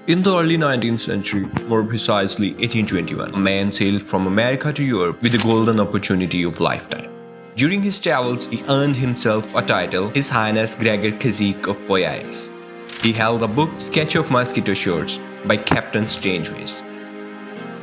In the early 19th century, more precisely 1821, a man sailed from America to Europe with the golden opportunity of lifetime. During his travels, he earned himself a title, His Highness Gregor Kazik of Poyais. He held a book, Sketch of Mosquito Shores, by Captain Strangeways.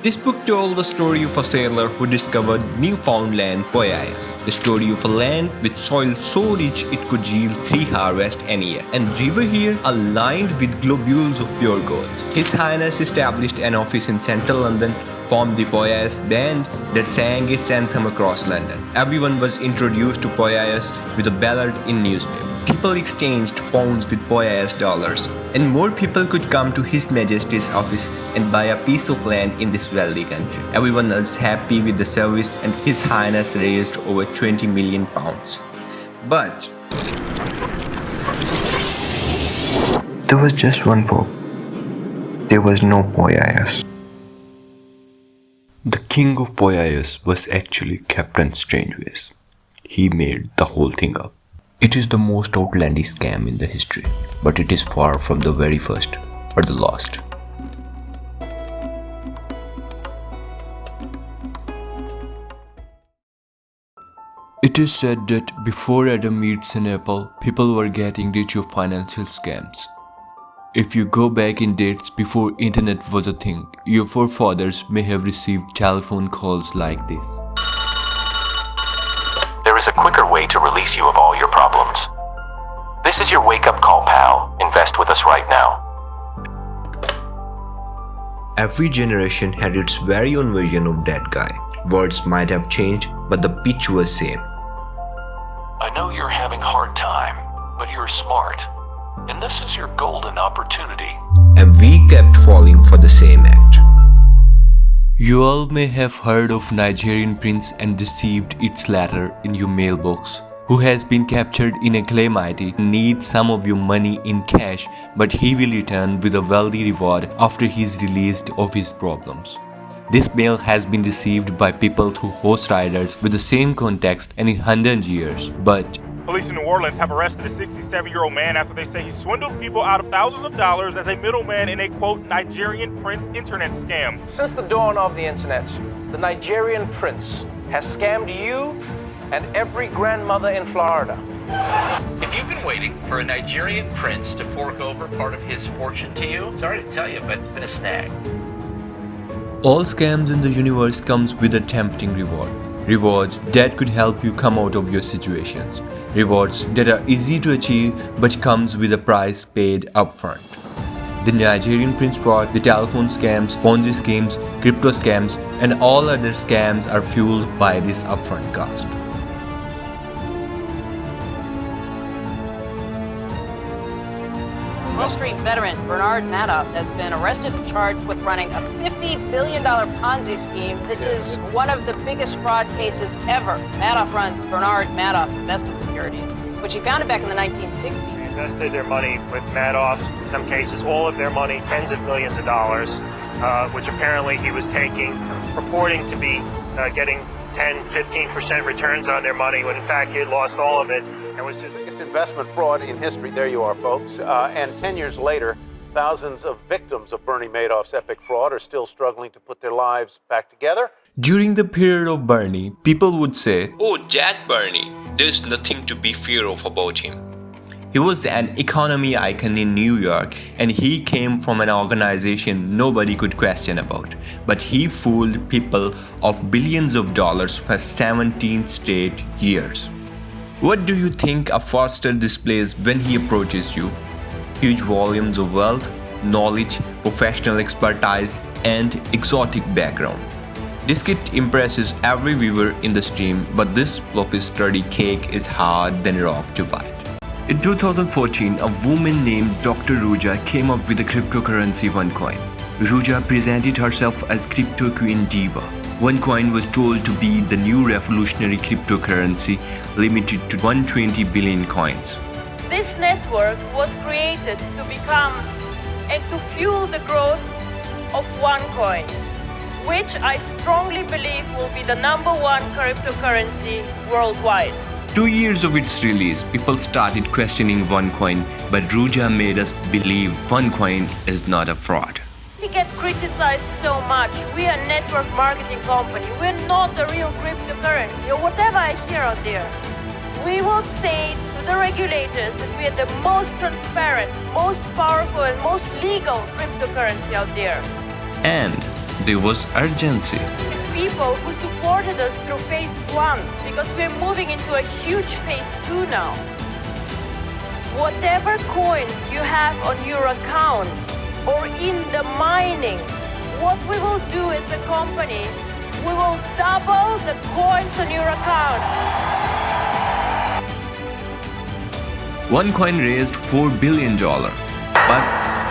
This book told the story of a sailor who discovered Newfoundland Poyais, the story of a land with soil so rich it could yield 3 harvests a year, and river here are lined with globules of pure gold. His Highness established an office in central London, formed the Poyais band that sang its anthem across London. Everyone was introduced to Poyais with a ballad in newspaper. People exchanged pounds with Poyais dollars, and more people could come to His Majesty's office and buy a piece of land in this wealthy country. Everyone was happy with the service, and His Highness raised over 20 million pounds. But there was just one pope. There was no Poyais. The king of Poyais was actually Captain Strangeways. He made the whole thing up. It is the most outlandish scam in the history, but it is far from the very first or the last. It is said that before Adam meets an apple, people were getting rich of financial scams. If you go back in dates before internet was a thing, your forefathers may have received telephone calls like this. There is a quicker way to release you of all your problems. This is your wake-up call, pal. Invest with us right now. Every generation had its very own version of that guy. Words might have changed, but the pitch was same. I know you're having a hard time, but you're smart. And this is your golden opportunity. And we kept falling for the same act. You all may have heard of Nigerian prince and received its letter in your mailbox, who has been captured in a calamity and needs some of your money in cash, but he will return with a wealthy reward after he is released of his problems. This mail has been received by people through horse riders with the same context and in 100 years, but police in New Orleans have arrested a 67-year-old man after they say he swindled people out of thousands of dollars as a middleman in a, quote, Nigerian prince internet scam. Since the dawn of the internet, the Nigerian prince has scammed you and every grandmother in Florida. If you've been waiting for a Nigerian prince to fork over part of his fortune to you, sorry to tell you, but it's been a snag. all scams in the universe comes with a tempting reward. Rewards that could help you come out of your situations. Rewards that are easy to achieve but comes with a price paid upfront. The Nigerian prince fraud, the telephone scams, Ponzi schemes, crypto scams, and all other scams are fueled by this upfront cost. Wall Street veteran Bernard Madoff has been arrested and charged with running a $50 billion Ponzi scheme. This is one of the biggest fraud cases ever. Madoff runs Bernard Madoff Investment Securities, which he founded back in the 1960s. They invested their money with Madoff, in some cases all of their money, tens of millions of dollars, which apparently he was taking, purporting to be getting 10-15% returns on their money, when in fact he had lost all of it and was just... Biggest investment fraud in history. There you are, folks. And 10 years later, thousands of victims of Bernie Madoff's epic fraud are still struggling to put their lives back together. During the period of Bernie, people would say, "Oh, that Bernie, there's nothing to be fear of about him. He was an economy icon in New York and he came from an organization nobody could question about. But he fooled people of billions of dollars for 17 straight years." What do you think a fraudster displays when he approaches you? Huge volumes of wealth, knowledge, professional expertise, and exotic background. This kit impresses every viewer in the stream, but this fluffy sturdy cake is hard than rock to bite. In 2014, a woman named Dr. Ruja came up with the cryptocurrency OneCoin. Ruja presented herself as Crypto Queen Diva. OneCoin was told to be the new revolutionary cryptocurrency limited to 120 billion coins. This network was created to become and to fuel the growth of OneCoin, which I strongly believe will be the #1 cryptocurrency worldwide. 2 years of its release, people started questioning OneCoin, but Ruja made us believe OneCoin is not a fraud. We get criticized so much. We are a network marketing company. We're not the real cryptocurrency or whatever I hear out there. We will say to the regulators that we are the most transparent, most powerful, and most legal cryptocurrency out there. And there was urgency. People who supported us through phase 1, because we're moving into a huge phase 2 now. Whatever coins you have on your account or in the mining, what we will do as a company, we will double the coins on your account. OneCoin raised $4 billion, but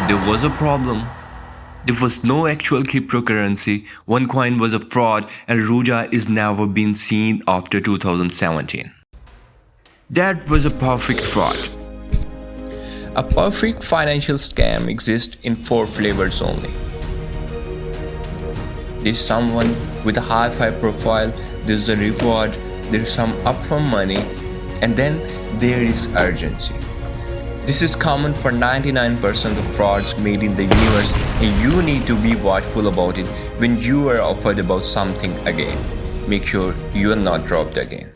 there was a problem. There was no actual cryptocurrency, OneCoin was a fraud, and Ruja is never been seen after 2017. That was a perfect fraud. A perfect financial scam exists in 4 flavors only. There's someone with a high-fi profile, there's a reward, there's some upfront money, and then there is urgency. This is common for 99% of frauds made in the universe, and you need to be watchful about it when you are offered about something again. Make sure you are not robbed again.